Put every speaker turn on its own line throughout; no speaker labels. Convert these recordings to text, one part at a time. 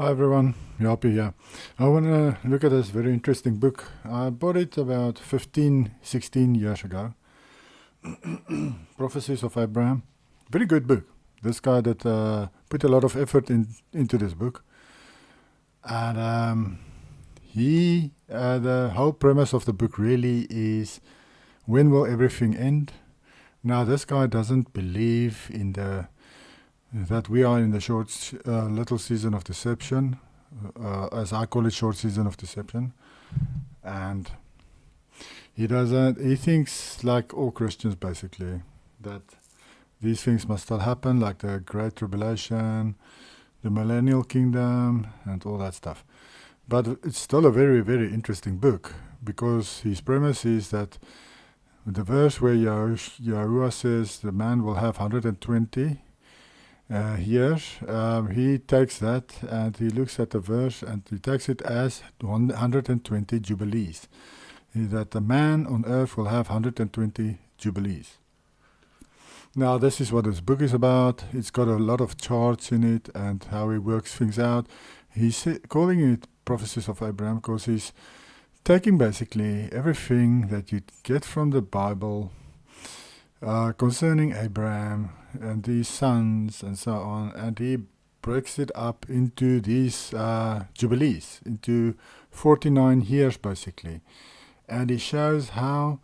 Hi everyone, Yapi here. I want to look at this very interesting book. I bought it about 15, 16 years ago. Prophecies of Abraham. Very good book. This guy that put a lot of effort into this book. And the whole premise of the book really is, when will everything end? Now, this guy doesn't believe in that we are in the short little season of deception, as I call it, short season of deception. And he thinks, like all Christians basically, that these things must still happen, like the Great Tribulation, the Millennial Kingdom, and all that stuff. But it's still a very, very interesting book, because his premise is that the verse where Yahuwah says the man will have 120 years, he takes that and he looks at the verse and he takes it as 120 Jubilees. That the man on earth will have 120 Jubilees. Now, this is what this book is about. It's got a lot of charts in it and how he works things out. He's calling it Prophecies of Abraham because he's taking basically everything that you get from the Bible concerning Abraham and his sons and so on, and he breaks it up into these Jubilees, into 49 years basically. And he shows how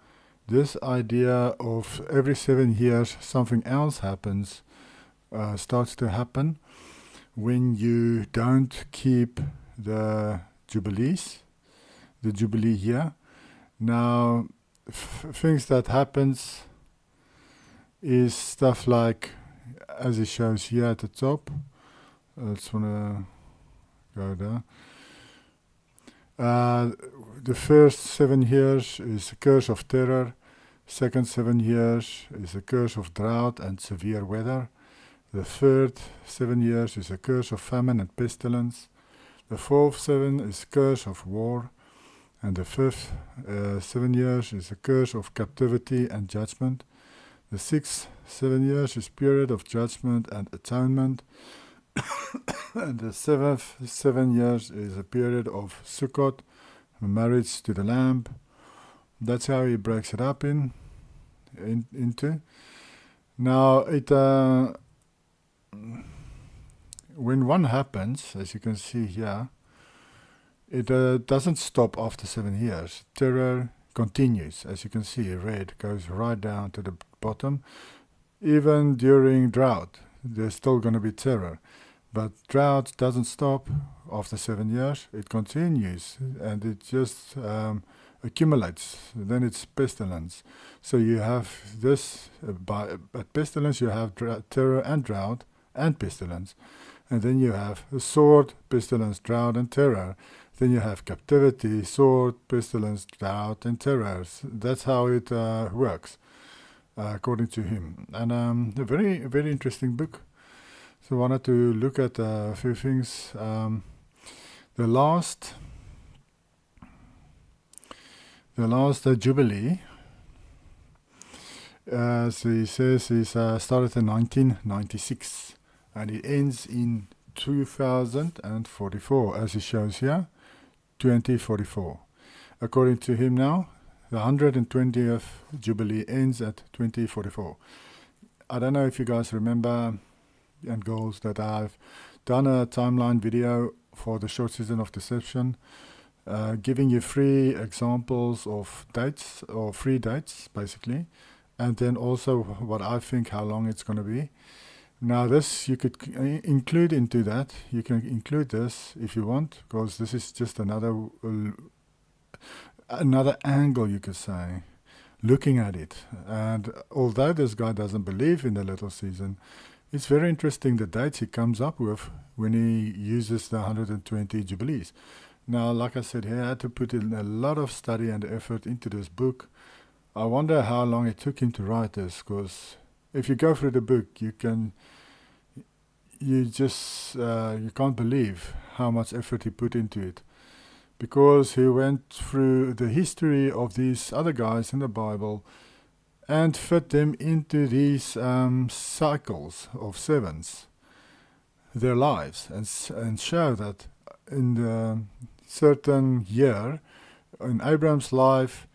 this idea of every 7 years something else happens, starts to happen when you don't keep the Jubilees, the Jubilee year. Now, things that happens is stuff like, as it shows here at the top. I just want to go there. The first 7 years is a curse of terror. Second 7 years is a curse of drought and severe weather. The third 7 years is a curse of famine and pestilence. The fourth 7 is curse of war. And the fifth 7 years is a curse of captivity and judgment. The sixth 7 years is period of judgment and atonement. And the seventh 7 years is a period of Sukkot, marriage to the Lamb. That's how he breaks it up into. Now, when one happens, as you can see here, it doesn't stop after 7 years. Terror continues, as you can see, red goes right down to the bottom. Even during drought, there's still going to be terror. But drought doesn't stop after 7 years. It continues and it just accumulates. Then it's pestilence. So you have this, at pestilence you have terror and drought and pestilence. And then you have a sword, pestilence, drought and terror. Then you have captivity, sword, pestilence, drought and terror. That's how it works, according to him. And a very, very interesting book. So I wanted to look at a few things. The last Jubilee, as he says, is started in 1996 and it ends in 2044, as it shows here, 2044. According to him now, the 120th Jubilee ends at 2044. I don't know if you guys remember and goals that I've done a timeline video for the short season of deception, giving you 3 examples of dates, or 3 dates basically, and then also what I think how long it's going to be. Now this you could include into that. You can include this if you want, because this is just another angle, you could say, looking at it. And although this guy doesn't believe in the little season, it's very interesting the dates he comes up with when he uses the 120 Jubilees. Now, like I said, he had to put in a lot of study and effort into this book. I wonder how long it took him to write this, because if you go through the book, you can't believe how much effort he put into it. Because he went through the history of these other guys in the Bible and fit them into these cycles of sevens. their lives and show that in the certain year in Abraham's life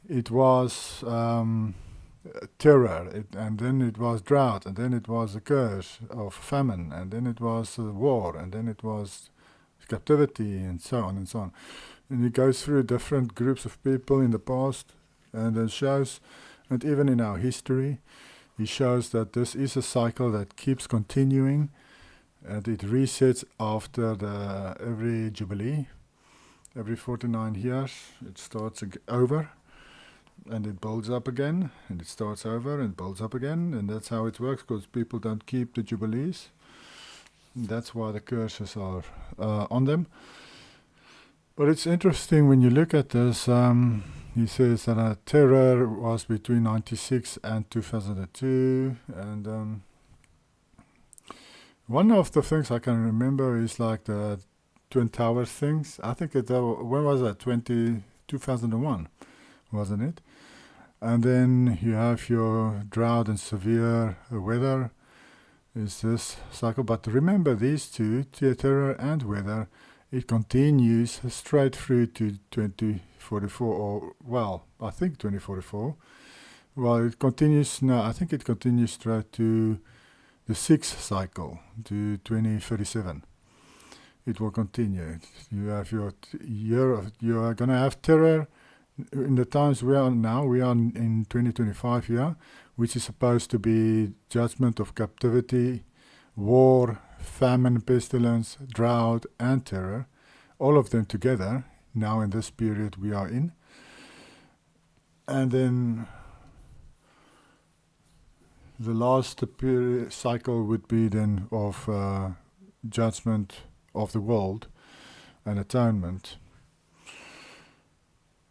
it was terror, and then it was drought, and then it was a curse of famine, and then it was war, and then it was captivity, and so on and so on. And he goes through different groups of people in the past, and then shows, and even in our history, he shows that this is a cycle that keeps continuing, and it resets after every Jubilee. Every 49 years, it starts over, and it builds up again, and it starts over and builds up again, and that's how it works, because people don't keep the Jubilees. That's why the curses are on them. But it's interesting when you look at this. He says that terror was between 96 and 2002, and one of the things I can remember is like the Twin Towers things. I think when was that? 2001, wasn't it? And then you have your drought and severe weather is this cycle. But remember these two, terror and weather, it continues straight through to 2044, or, well, I think 2044. Well, it continues now, I think it continues straight to the sixth cycle, to 2037. It will continue. You have your year of, you are going to have terror in the times we are now. We are in 2025 here, which is supposed to be judgment of captivity, war, famine, pestilence, drought, and terror, all of them together, now in this period we are in. And then the last cycle would be then of judgment of the world and atonement.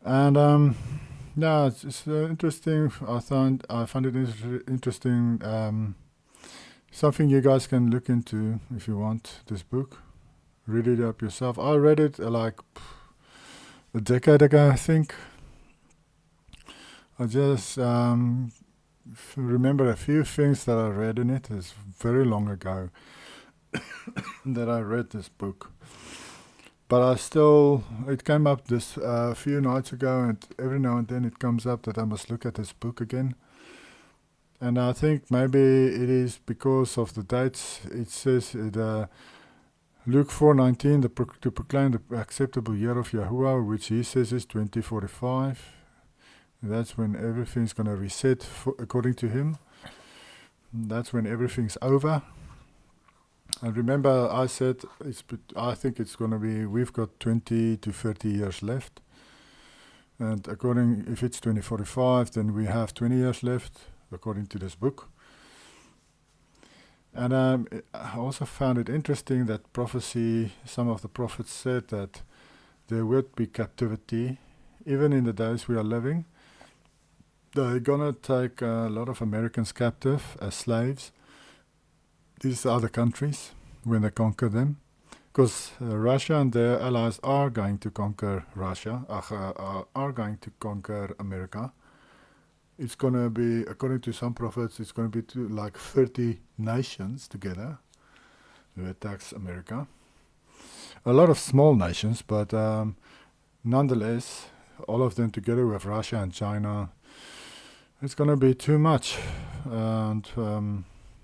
And yeah, it's interesting. I find it interesting. Something you guys can look into if you want this book. Read it up yourself. I read it like a decade ago, I think. I just remember a few things that I read in it. It's very long ago that I read this book. But it came up this few nights ago, and every now and then it comes up that I must look at this book again. And I think maybe it is because of the dates. It says Luke 4:19, to proclaim the acceptable year of Yahuwah, which he says is 2045. That's when everything's going to reset according to him. That's when everything's over. And remember, I said I think it's going to be, we've got 20 to 30 years left. And if it's 2045, then we have 20 years left, according to this book. And I also found it interesting that some of the prophets said that there would be captivity, even in the days we are living. They're going to take a lot of Americans captive as slaves. These other countries, when they conquer them. Because Russia and their allies are going to conquer are going to conquer America. It's going to be, according to some prophets, it's going to be like 30 nations together who attacks America. A lot of small nations, but nonetheless, all of them together with Russia and China, it's going to be too much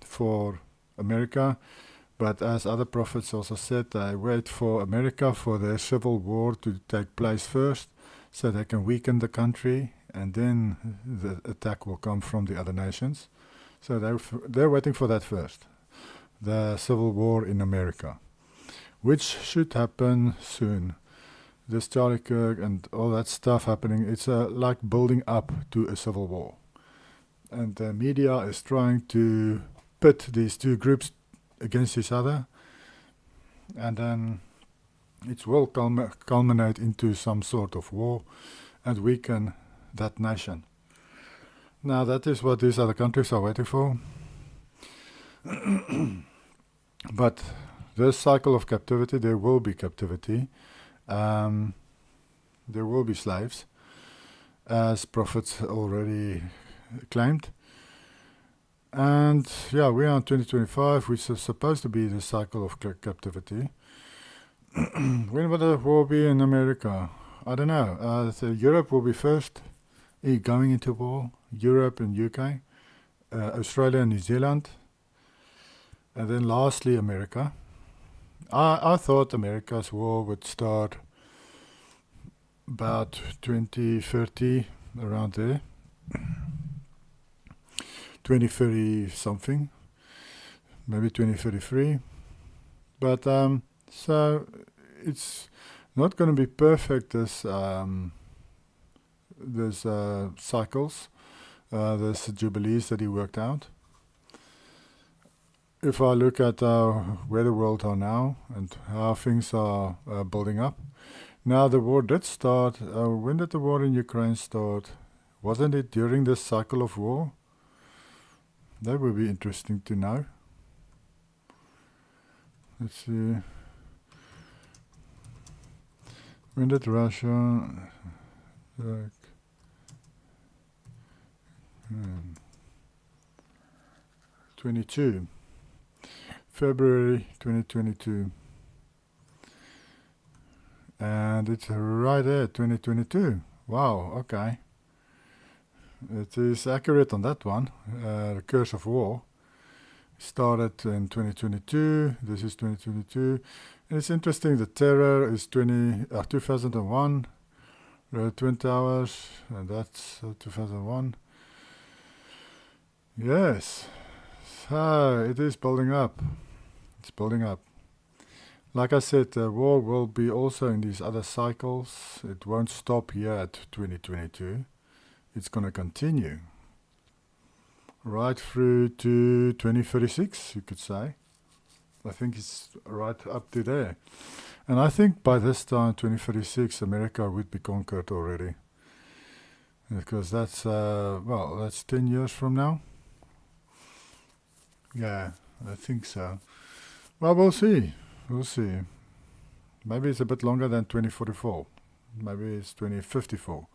for America. But as other prophets also said, they wait for America for their civil war to take place first, so they can weaken the country, and then the attack will come from the other nations. So they're waiting for that first, the civil war in America, which should happen soon. This Charlie Kirk and all that stuff happening, it's like building up to a civil war. And the media is trying to pit these two groups against each other, and then it will culminate into some sort of war and weaken that nation. Now that is what these other countries are waiting for. But this cycle of captivity, there will be captivity. There will be slaves, as prophets already claimed. And yeah, we are in 2025, which is supposed to be the cycle of captivity. When will the war be in America? I don't know. So Europe will be first going into war. Europe and UK, Australia and New Zealand, and then lastly America. I thought America's war would start about 2030, around there. 2030 something, maybe 2033. But so it's not going to be perfect, this cycles, this Jubilees that he worked out. If I look at where the world are now and how things are building up. Now the war did start. When did the war in Ukraine start? Wasn't it during this cycle of war? That would be interesting to know. Let's see. When did Russia... 22. February 2022. And it's right there, 2022. Wow, okay. It is accurate on that one. The Curse of War started in 2022. This is 2022. And it's interesting, the terror is 2001. Twin Towers, and that's 2001. Yes. So it is building up. It's building up. Like I said, the war will be also in these other cycles. It won't stop here at 2022. It's going to continue right through to 2036, you could say. I think it's right up to there. And I think by this time, 2036, America would be conquered already. Because that's, that's 10 years from now. Yeah, I think so. Well, we'll see. We'll see. Maybe it's a bit longer than 2044. Maybe it's 2054.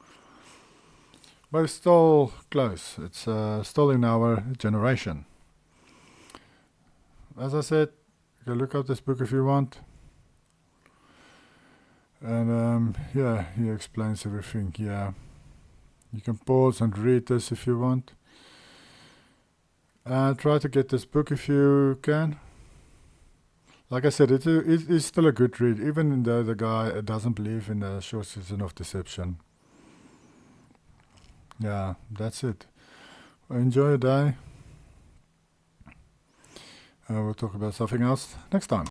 But it's still close. It's still in our generation. As I said, you can look up this book if you want. And he explains everything here. You can pause and read this if you want. Try to get this book if you can. Like I said, it is still a good read, even though the guy doesn't believe in the short season of deception. Yeah, that's it. Enjoy your day. We'll talk about something else next time.